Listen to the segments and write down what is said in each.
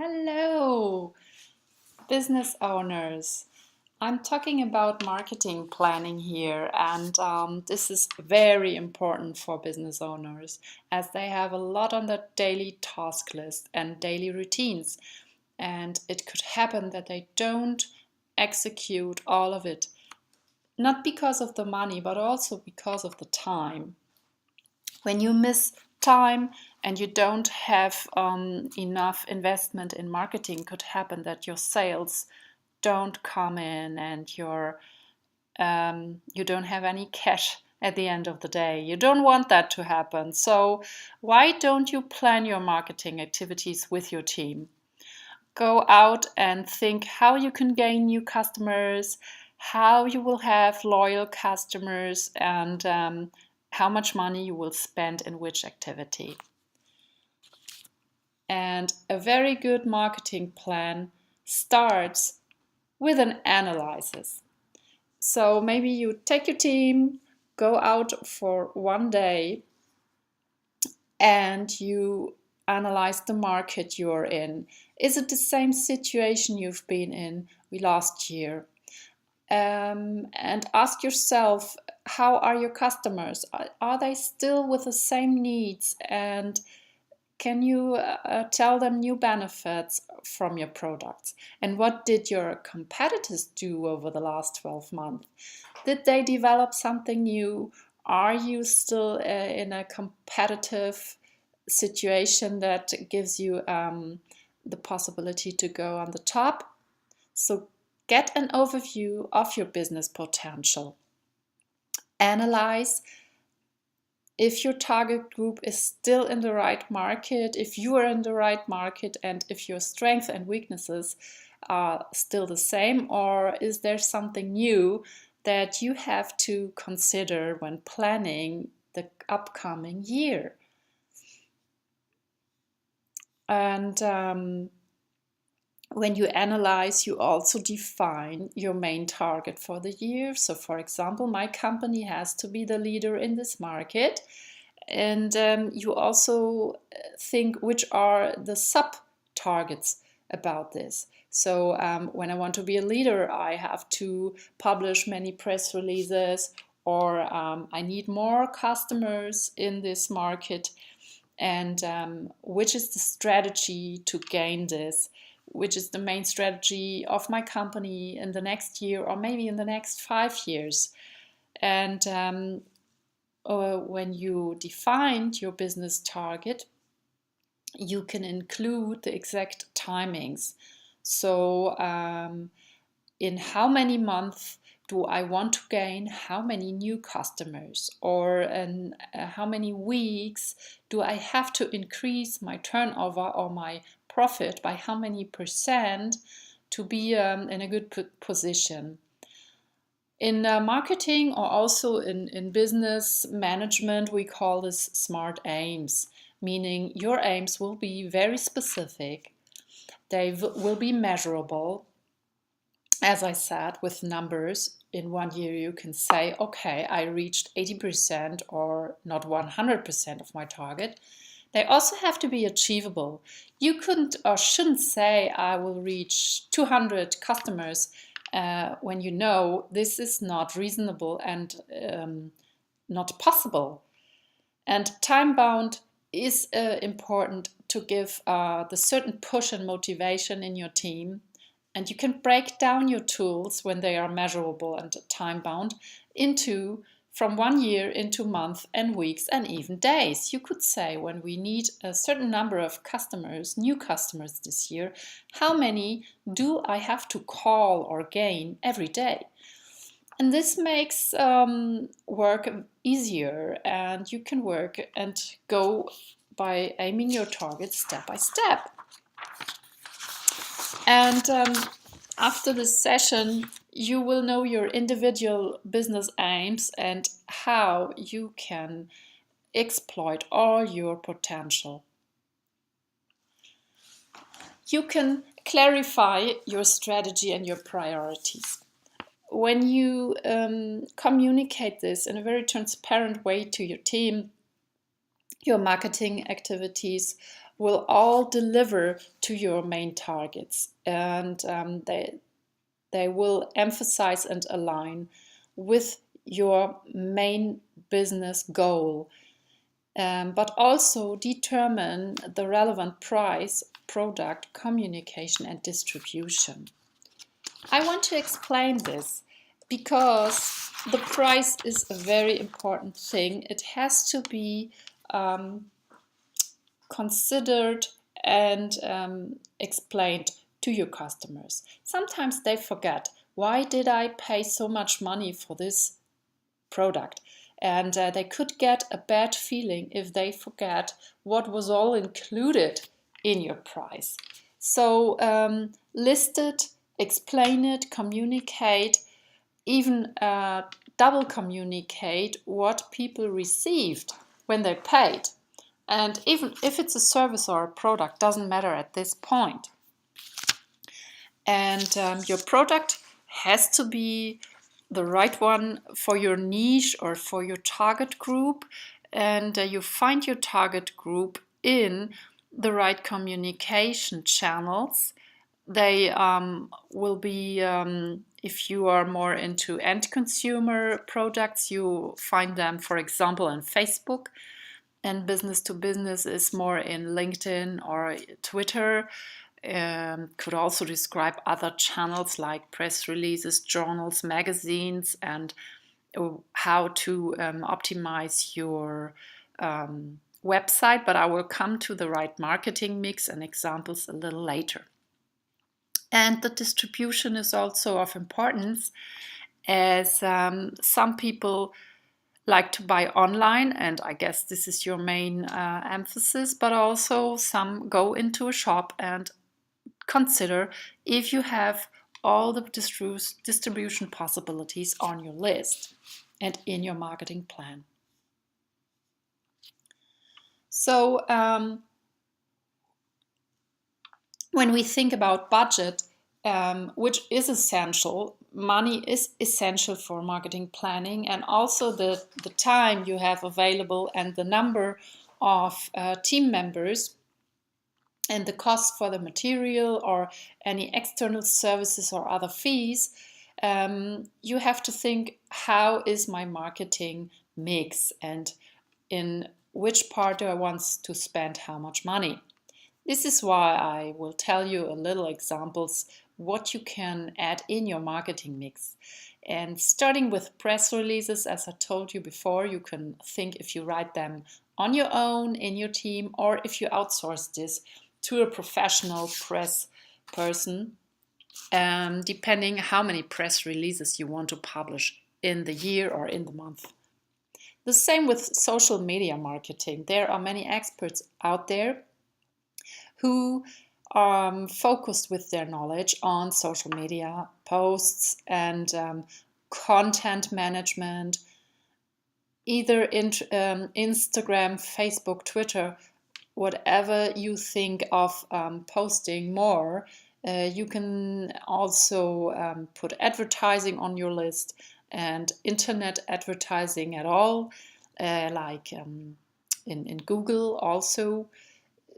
Hello, business owners. I'm talking about marketing planning here, and this is very important for business owners as they have a lot on their daily task list and daily routines. And it could happen that they don't execute all of it, not because of the money, but also because of the time. When you miss time and you don't have enough investment in marketing, could happen that your sales don't come in and you don't have any cash at the end of the day. You don't want that to happen. So why don't you plan your marketing activities with your team? Go out and think how you can gain new customers, how you will have loyal customers, and how much money you will spend in which activity. And a very good marketing plan starts with an analysis. So maybe you take your team, go out for one day, and you analyze the market you're in. Is it the same situation you've been in last year? And ask yourself, how are your customers? Are they still with the same needs? And can you tell them new benefits from your products? And what did your competitors do over the last 12 months? Did they develop something new? Are you still in a competitive situation that gives you the possibility to go on the top? So get an overview of your business potential. Analyze if your target group is still in the right market, if you are in the right market, and if your strengths and weaknesses are still the same, or is there something new that you have to consider when planning the upcoming year? And when you analyze, you also define your main target for the year. So, for example, my company has to be the leader in this market. And you also think which are the sub-targets about this. So when I want to be a leader, I have to publish many press releases, or I need more customers in this market. And which is the strategy to gain this? Which is the main strategy of my company in the next year, or maybe in the next 5 years? And when you defined your business target, you can include the exact timings. So in how many months do I want to gain how many new customers? Or in how many weeks do I have to increase my turnover or my profit by how many percent to be in a good position? In marketing, or also in business management, we call this SMART aims, meaning your aims will be very specific. They will be measurable. As I said, with numbers. In 1 year you can say, okay, I reached 80% or not 100% of my target. They also have to be achievable. You couldn't or shouldn't say I will reach 200 customers when you know this is not reasonable and not possible. And time-bound is important to give the certain push and motivation in your team. And you can break down your tools when they are measurable and time-bound from 1 year into months and weeks and even days. You could say, when we need a certain number of customers, new customers this year, how many do I have to call or gain every day? And this makes work easier, and you can work and go by aiming your targets step by step. And after this session, you will know your individual business aims and how you can exploit all your potential. You can clarify your strategy and your priorities. When you communicate this in a very transparent way to your team, your marketing activities will all deliver to your main targets, and they will emphasize and align with your main business goal, but also determine the relevant price, product, communication, and distribution. I want to explain this because the price is a very important thing. It has to be considered and explained to your customers. Sometimes they forget, why did I pay so much money for this product? And they could get a bad feeling if they forget what was all included in your price. So list it, explain it, communicate, even double communicate what people received when they paid. And even if it's a service or a product, doesn't matter at this point. And your product has to be the right one for your niche or for your target group. And you find your target group in the right communication channels. They will be, if you are more into end consumer products, you find them, for example, on Facebook. And business to business is more in LinkedIn or Twitter. Could also describe other channels like press releases, journals, magazines, and how to optimize your website. But I will come to the right marketing mix and examples a little later. And the distribution is also of importance, as some people like to buy online, and I guess this is your main emphasis, but also some go into a shop and consider if you have all the distribution possibilities on your list and in your marketing plan. So when we think about budget, which is essential, money is essential for marketing planning, and also the time you have available and the number of team members and the cost for the material or any external services or other fees, you have to think, how is my marketing mix and in which part do I want to spend how much money? This is why I will tell you a little examples what you can add in your marketing mix. And starting with press releases, as I told you before, you can think if you write them on your own in your team or if you outsource this to a professional press person, depending how many press releases you want to publish in the year or in the month. The same with social media marketing. There are many experts out there who are focused with their knowledge on social media posts and content management, either Instagram, Facebook, Twitter, whatever you think of posting more. You can also put advertising on your list and internet advertising at all, like in Google also.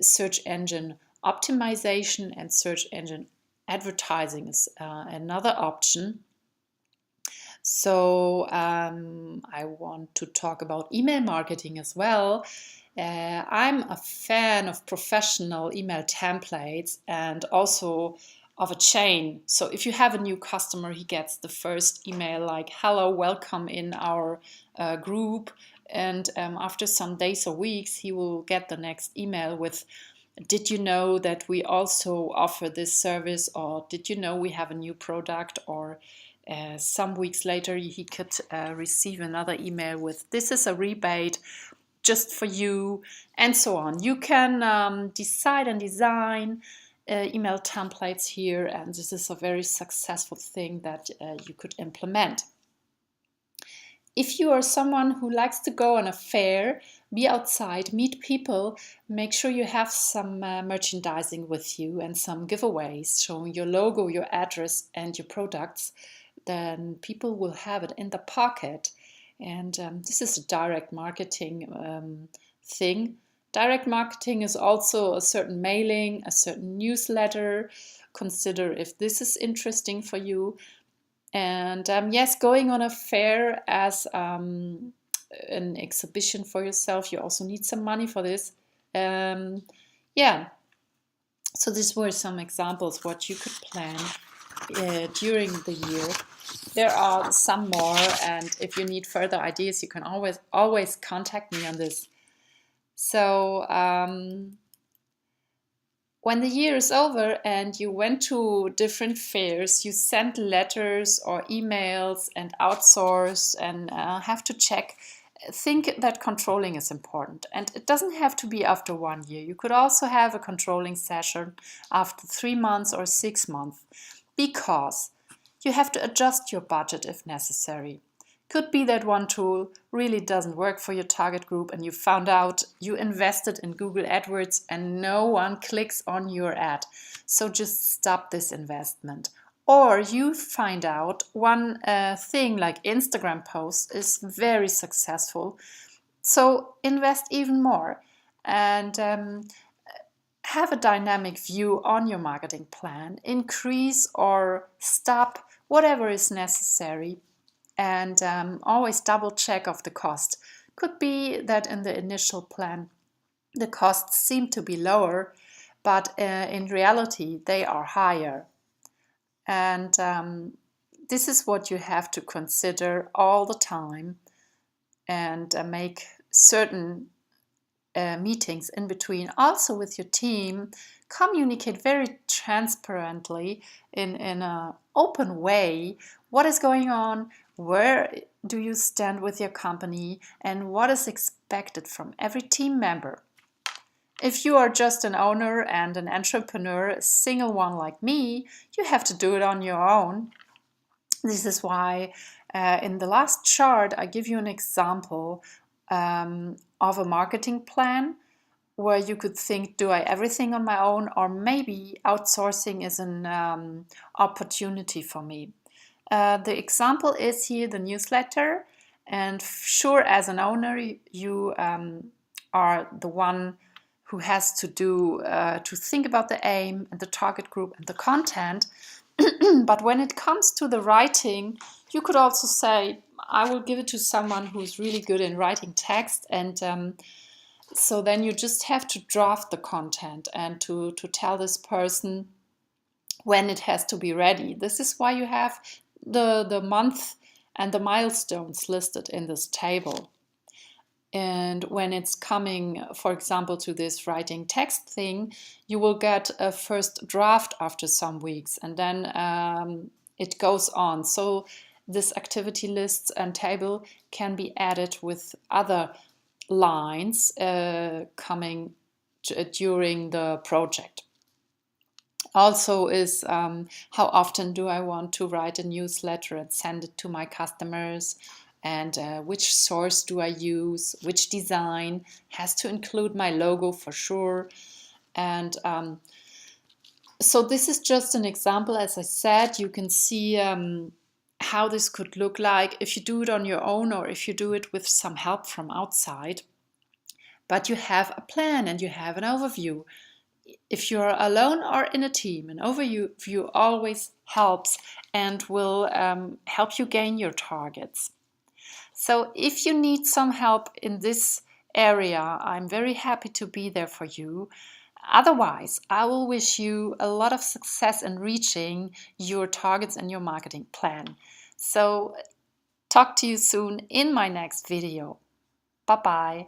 Search engine optimization and search engine advertising is another option. So I want to talk about email marketing as well. I'm a fan of professional email templates and also of a chain. So if you have a new customer, he gets the first email like, hello, welcome in our group. And after some days or weeks, he will get the next email with, did you know that we also offer this service? Or did you know we have a new product? Or some weeks later, he could receive another email with, this is a rebate just for you, and so on. You can decide and design email templates here, and this is a very successful thing that you could implement. If you are someone who likes to go on a fair, be outside, meet people, make sure you have some merchandising with you and some giveaways showing your logo, your address, and your products. Then people will have it in the pocket. And this is a direct marketing thing Direct marketing is also a certain mailing, a certain newsletter. Consider if this is interesting for you. And yes, going on a fair as an exhibition for yourself, you also need some money for this. Yeah, so these were some examples what you could plan during the year. There are some more, and if you need further ideas, you can always contact me on this. So when the year is over and you went to different fairs, you sent letters or emails and outsourced and have to check. Think that controlling is important, and it doesn't have to be after 1 year. You could also have a controlling session after 3 months or 6 months, because you have to adjust your budget if necessary. Could be that one tool really doesn't work for your target group and you found out you invested in Google AdWords and no one clicks on your ad. So just stop this investment. Or you find out one thing like Instagram posts is very successful. So invest even more and have a dynamic view on your marketing plan. Increase or stop whatever is necessary. And always double check of the cost. Could be that in the initial plan the costs seem to be lower, but in reality they are higher. And this is what you have to consider all the time, and make certain meetings in between. Also with your team, communicate very transparently in an open way what is going on, where do you stand with your company, and what is expected from every team member. If you are just an owner and an entrepreneur, a single one like me, you have to do it on your own. This is why in the last chart I give you an example of a marketing plan where you could think, do I everything on my own, or maybe outsourcing is an opportunity for me. The example is here the newsletter, and sure, as an owner you are the one who has to think about the aim and the target group and the content. But when it comes to the writing, you could also say, I will give it to someone who's really good in writing text, and so then you just have to draft the content and to tell this person when it has to be ready. This is why you have the month and the milestones listed in this table. And when it's coming, for example, to this writing text thing, you will get a first draft after some weeks, and then it goes on. So this activity lists and table can be added with other lines coming during the project. Also is how often do I want to write a newsletter and send it to my customers, and which source do I use, which design has to include my logo for sure. And so this is just an example. As I said, you can see how this could look like if you do it on your own or if you do it with some help from outside. But you have a plan and you have an overview. If you're alone or in a team, an overview always helps and will help you gain your targets. So if you need some help in this area, I'm very happy to be there for you. Otherwise, I will wish you a lot of success in reaching your targets and your marketing plan. So talk to you soon in my next video. Bye-bye.